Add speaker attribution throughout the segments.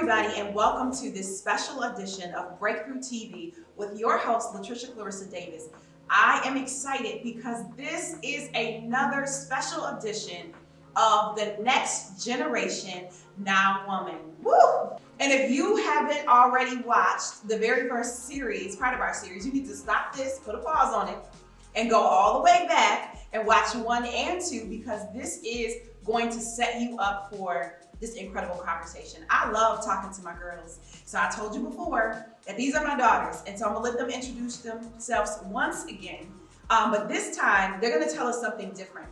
Speaker 1: everybody, and welcome to this special edition of Breakthrough TV with your host, Latricia Clarissa Davis. I am excited because this is another special edition of the Next Generation Now Woman. Woo! And if you haven't already watched the very first series, part of our series, you need to stop this, put a pause on it, and go all the way back and watch 1 and 2, because this is going to set you up for this incredible conversation. I love talking to my girls. So I told you before that these are my daughters, and so I'm gonna let them introduce themselves once again. But this time, they're gonna tell us something different.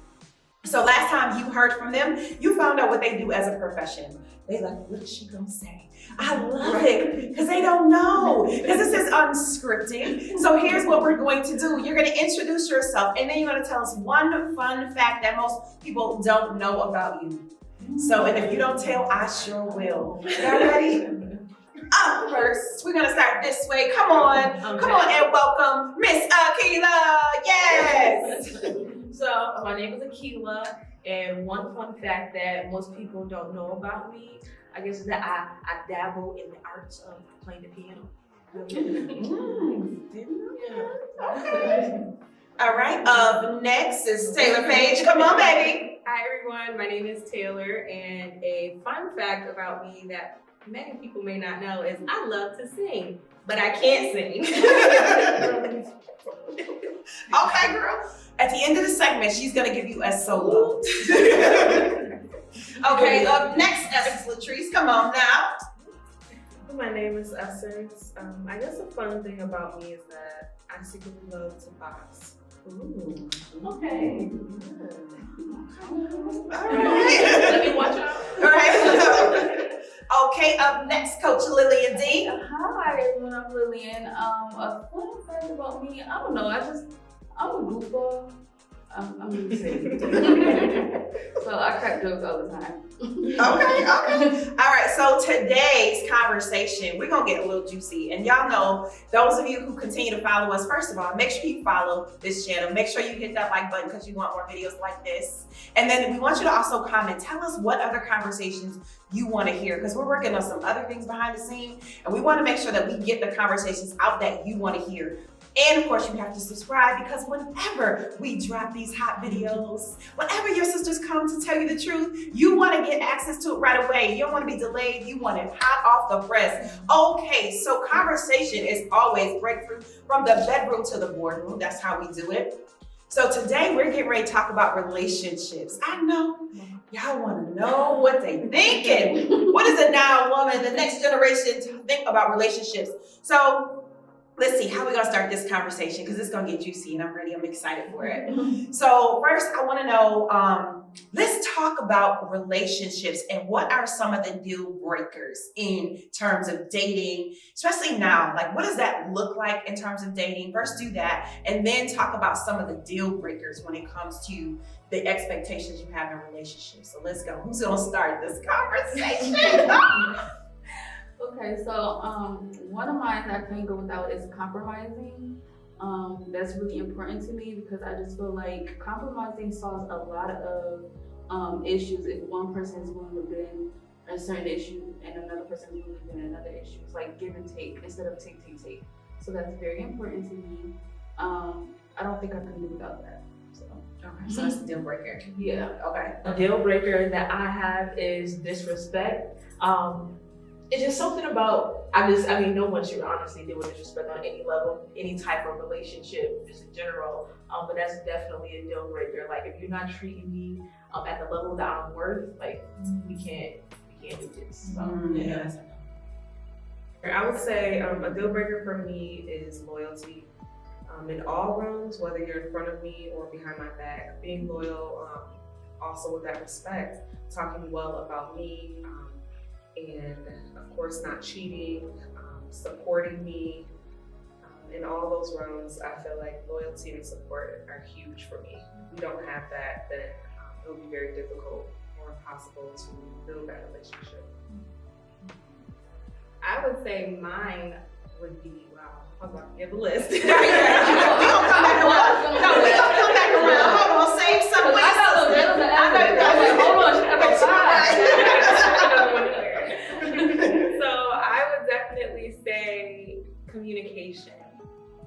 Speaker 1: So last time you heard from them, you found out what they do as a profession. They like, what is she gonna say? I love it, because they don't know, because this is unscripted. So here's what we're going to do. You're gonna introduce yourself, and then you're gonna tell us one fun fact that most people don't know about you. So, and if you don't tell, I sure will. Y'all ready? Up first, we're gonna start this way. Come on, come on and welcome Miss Akila. Yes.
Speaker 2: So my name is Akila, and one fun fact that most people don't know about me, I guess, is that I dabble in the arts of playing the piano.
Speaker 1: Okay. All right. Up next is Taylor Page. Come on, baby.
Speaker 3: Hi everyone, my name is Taylor, and a fun fact about me that many people may not know is I love to sing, but I can't sing.
Speaker 1: Okay, girl. At the end of the segment, she's gonna give you a solo. Okay, up next, Essence Latrice. Come on now.
Speaker 4: My name is Essence. I guess the fun thing about me is that I secretly love to box.
Speaker 1: Ooh.
Speaker 2: Okay.
Speaker 1: All right.
Speaker 2: Let me watch out.
Speaker 1: All right. Okay, up next, Coach Lillian D.
Speaker 5: Hi everyone, I'm Lillian. A fun fact about me, I don't know, I'm a goofball. I'm really silly. So I crack jokes all the time.
Speaker 1: Okay. All right, so today's conversation, we're gonna get a little juicy. And y'all know, those of you who continue to follow us, first of all, make sure you follow this channel. Make sure you hit that like button because you want more videos like this. And then we want you to also comment. Tell us what other conversations you want to hear, because we're working on some other things behind the scenes, and we want to make sure that we get the conversations out that you want to hear. And of course, you have to subscribe, because whenever we drop these hot videos, whenever your sisters come to tell you the truth, you want to get access to it right away. You don't want to be delayed. You want it hot off the press. Okay, so conversation is always breakthrough from the bedroom to the boardroom. That's how we do it. So today we're getting ready to talk about relationships. I know y'all want to know what they thinking. What is a now woman, the next generation, to think about relationships? So let's see how we're gonna start this conversation, because it's gonna get juicy and I'm ready, I'm excited for it. So first I wanna know, let's talk about relationships and what are some of the deal breakers in terms of dating, especially now. Like, what does that look like in terms of dating? First do that, and then talk about some of the deal breakers when it comes to the expectations you have in relationships. So let's go. Who's gonna start this conversation?
Speaker 5: Okay, so one of mine that I can't go without is compromising. That's really important to me, because I just feel like compromising solves a lot of issues if one person is willing to bend a certain issue and another person is willing to bend another issue. It's like give and take instead of take. So that's very important to me. I don't think I can do without that. So.
Speaker 1: Okay, so that's a deal breaker.
Speaker 5: Yeah.
Speaker 1: Okay.
Speaker 2: A deal breaker that I have is disrespect. It's just something about, no one should honestly deal with disrespect on any level, any type of relationship, just in general. But that's definitely a deal breaker. Like, if you're not treating me at the level that I'm worth, like, we can't do this. So,
Speaker 1: Yeah.
Speaker 4: I would say a deal breaker for me is loyalty. In all realms, whether you're in front of me or behind my back, being loyal, also with that respect, talking well about me, and of course not cheating, supporting me. In all those realms, I feel like loyalty and support are huge for me. If you don't have that, then it'll be very difficult or impossible to build that relationship.
Speaker 3: I would say mine would be, wow, I was about to give a list.
Speaker 1: We gonna come back around. No, we gonna come back around. Hold on, save some.
Speaker 5: I got a little bit. Hold on, she got like 5.
Speaker 3: So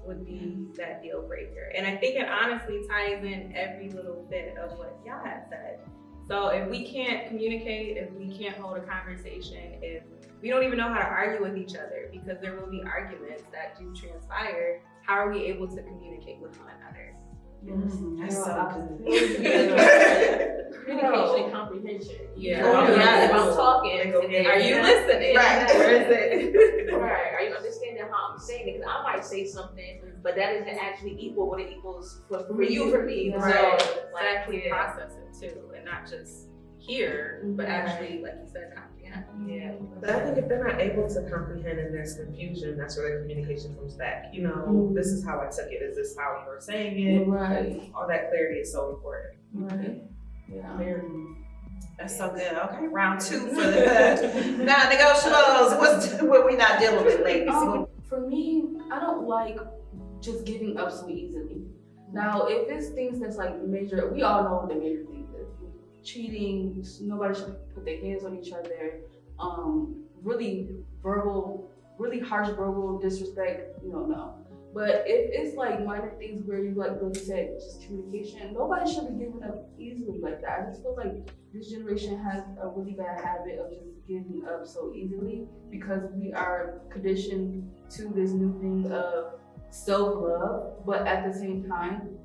Speaker 3: would be that deal breaker. And I think it honestly ties in every little bit of what y'all had said. So if we can't communicate, if we can't hold a conversation, if we don't even know how to argue with each other, because there will be arguments that do transpire, how are we able to communicate with one another?
Speaker 1: That's so good.
Speaker 2: Communication and comprehension.
Speaker 3: Yeah.
Speaker 2: If I'm talking, and then
Speaker 3: Are you listening?
Speaker 1: Right.
Speaker 3: Where is it?
Speaker 2: Right. Are you understanding how I'm saying it? Because I might say something, but that isn't actually equal what it equals for you, for me.
Speaker 3: Right.
Speaker 2: So,
Speaker 3: Actually process it too, and not just hear, but actually, like you said, comprehend.
Speaker 2: Yeah.
Speaker 4: But I think if they're not able to comprehend and there's confusion, that's where the communication comes back. You know, this is how I took it. Is this how you were saying it?
Speaker 5: Right.
Speaker 4: All that clarity is so important.
Speaker 5: Right. Yeah.
Speaker 1: That's so good. Okay, round 2 for the non-negotiables. What we not dealing with, ladies?
Speaker 5: For me, I don't like just giving up so easily. Now, if it's things that's like major, we all know the major things is cheating. Nobody should put their hands on each other. Really harsh verbal disrespect. No. But if it's like minor things where you like really said just communication, nobody should be giving up easily like that. I just feel like this generation has a really bad habit of just giving up so easily because we are conditioned to this new thing of self-love, but at the same time,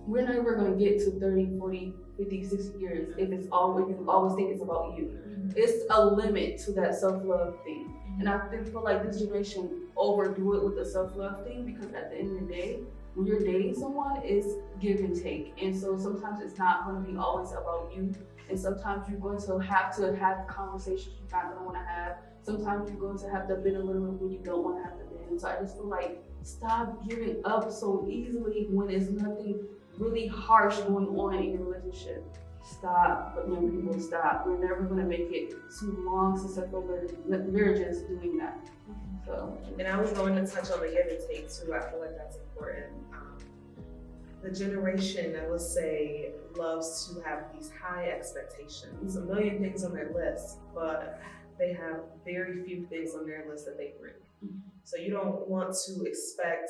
Speaker 5: we're never going to get to 30, 40, 50, 60 years if you always think it's about you. It's a limit to that self-love thing. And I feel like this generation overdo it with the self-love thing because at the end of the day, when you're dating someone, it's give and take. And so sometimes it's not going to be always about you. And sometimes you're going to have conversations you're not going to want to have. Sometimes you're going to have to bend a little bit when you don't want to have to bend. So I just feel like stop giving up so easily when there's nothing really harsh going on in your relationship. Stop, but young people, stop. We're never going to make it too long, successful marriages doing that. So,
Speaker 4: And I was going to touch on the give and take too. I feel like that's important. The generation, I would say, loves to have these high expectations, a million things on their list, but they have very few things on their list that they bring. So you don't want to expect,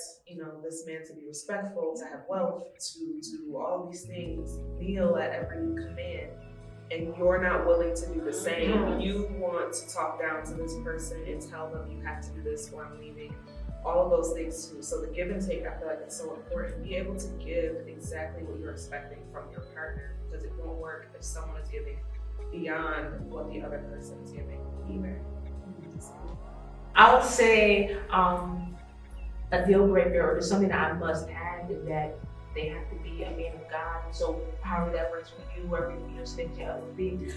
Speaker 4: this man to be respectful, to have wealth, to do all these things, kneel at every command, and you're not willing to do the same. You want to talk down to this person and tell them you have to do this or I'm leaving. All of those things too. So the give and take, I feel like it's so important. Be able to give exactly what you're expecting from your partner, because it won't work if someone is giving beyond what the other person is giving either.
Speaker 2: I would say a deal breaker or something that I must have is that they have to be a man of God. So however that works for you, wherever you significant other would be,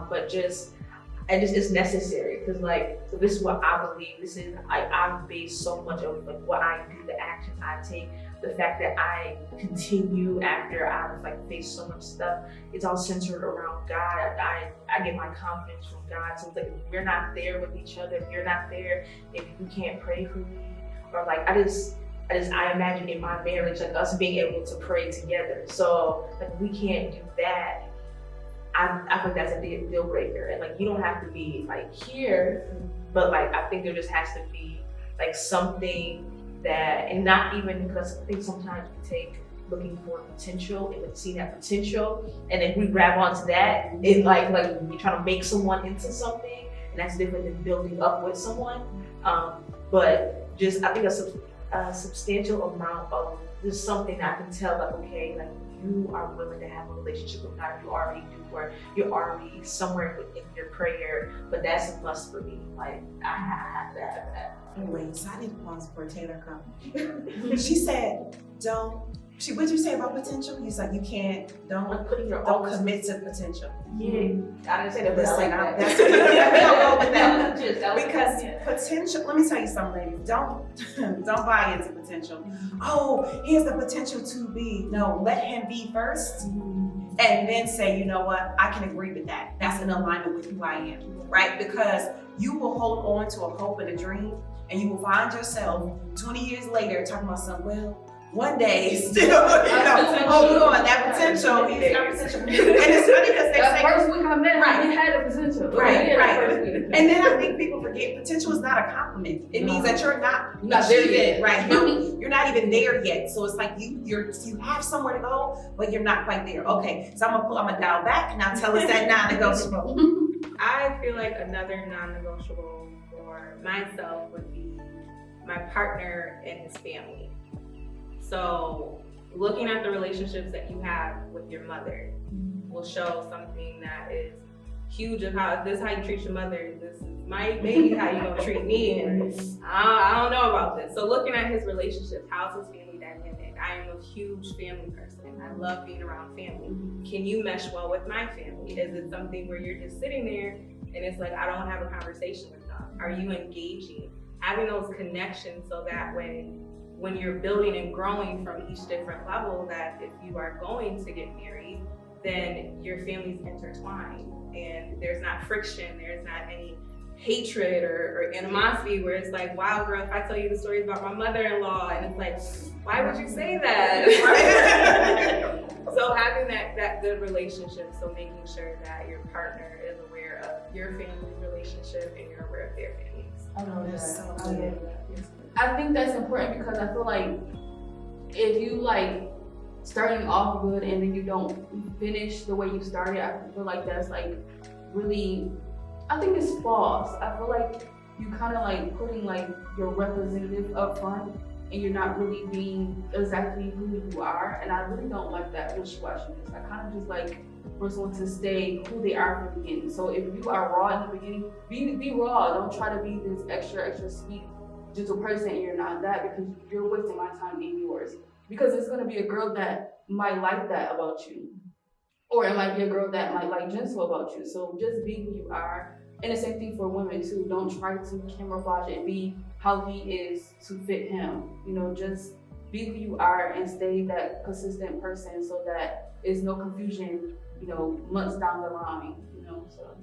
Speaker 2: but it's necessary because so this is what I believe. This is I've based so much of what I do, the actions I take, the fact that I continue after I've faced so much stuff. It's all centered around God. I get my confidence from God. So it's if we're not there with each other, if you're not there, if you can't pray for me, or I imagine in my marriage us being able to pray together. So we can't do that. I think that's a deal breaker, and you don't have to be here, but I think there just has to be something that, and not even because I think sometimes we take looking for potential and we see that potential, and then we grab onto that. It you're trying to make someone into something, and that's different than building up with someone. But just I think a substantial amount of just something I can tell you are willing to have a relationship with God. You already do, or you're already somewhere in your prayer. But that's a must for me. I have to have that.
Speaker 1: Wait, so I need to pause before Taylor comes. She said, what'd you say about potential? He's you can't, don't commit to potential.
Speaker 2: Yeah, I didn't say that, but
Speaker 1: That's
Speaker 2: I like that.
Speaker 1: that's we don't go with that.
Speaker 2: That was
Speaker 1: Because potential, let me tell you something, ladies. Don't buy into potential. Oh, here's the potential to be. No, let him be first. And then say, you know what, I can agree with that. That's in alignment with who I am, right? Because you will hold on to a hope and a dream, and you will find yourself 20 years later talking about something, well, one day still, hold on, that potential, he's got potential. And it's funny because they
Speaker 5: That
Speaker 1: say,
Speaker 5: first week I met
Speaker 1: Right.
Speaker 5: him, he had a potential.
Speaker 1: Right,
Speaker 5: Yeah, that
Speaker 1: right.
Speaker 5: first week.
Speaker 1: and then I think people forget potential is not a compliment. It means that you're not
Speaker 5: Not there
Speaker 1: achieving,
Speaker 5: yet.
Speaker 1: right? You're not even there yet. So it's like you have somewhere to go, but you're not quite there. Okay, so I'm gonna dial back now. Tell us that non-negotiable.
Speaker 3: I feel like another non-negotiable for myself would be my partner and his family. So looking at the relationships that you have with your mother will show something that is huge of how, if this is how you treat your mother, this might maybe how you gonna treat me, and I don't know about this. So looking at his relationships, how's his family dynamic? I am a huge family person. I love being around family. Can you mesh well with my family? Is it something where you're just sitting there and it's like, I don't have a conversation with them? Are you engaging? Having those connections so that when you're building and growing from each different level, that if you are going to get married, then your family's intertwined and there's not friction, there's not any hatred or animosity where it's like, wow, girl, if I tell you the stories about my mother-in-law, and it's like, why would you say that? So having that good relationship, so making sure that your partner is aware of your family's relationship and you're aware of their families.
Speaker 5: I love
Speaker 1: That's
Speaker 5: that.
Speaker 1: so
Speaker 5: I love
Speaker 1: good.
Speaker 5: that. I think that's important because I feel like if you like starting off good and then you don't finish the way you started, I feel like that's like really, I think it's false. I feel like you kind of like putting like your representative up front and you're not really being exactly who you are. And I really don't like that wishy-washiness. I kind of just like for someone to stay who they are from the beginning. So if you are raw in the beginning, be raw. Don't try to be this extra sweet, gentle person and you're not that, because you're wasting my time and yours. Because it's gonna be a girl that might like that about you. Or it might be a girl that might like gentle about you. So just be who you are. And the same thing for women too. Don't try to camouflage and be how he is to fit him. You know, just be who you are and stay that consistent person so that there's no confusion, you know, months down the line, you know, so.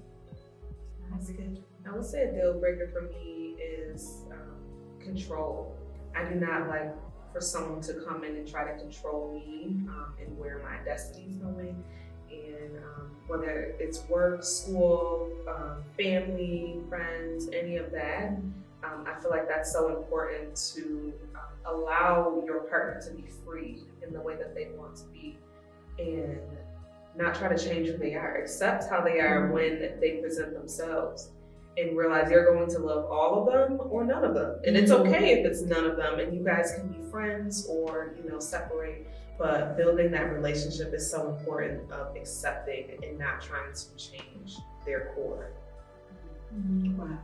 Speaker 1: That's good.
Speaker 4: I would say a deal breaker for me is control. I do not like for someone to come in and try to control me and where my destiny is going. And whether it's work, school, family, friends, any of that, I feel like that's so important to allow your partner to be free in the way that they want to be and not try to change who they are, accept how they are when they present themselves and realize you're going to love all of them or none of them. And it's okay if it's none of them and you guys can be friends or, you know, separate. But building that relationship is so important of accepting and not trying to change their core.
Speaker 1: Wow.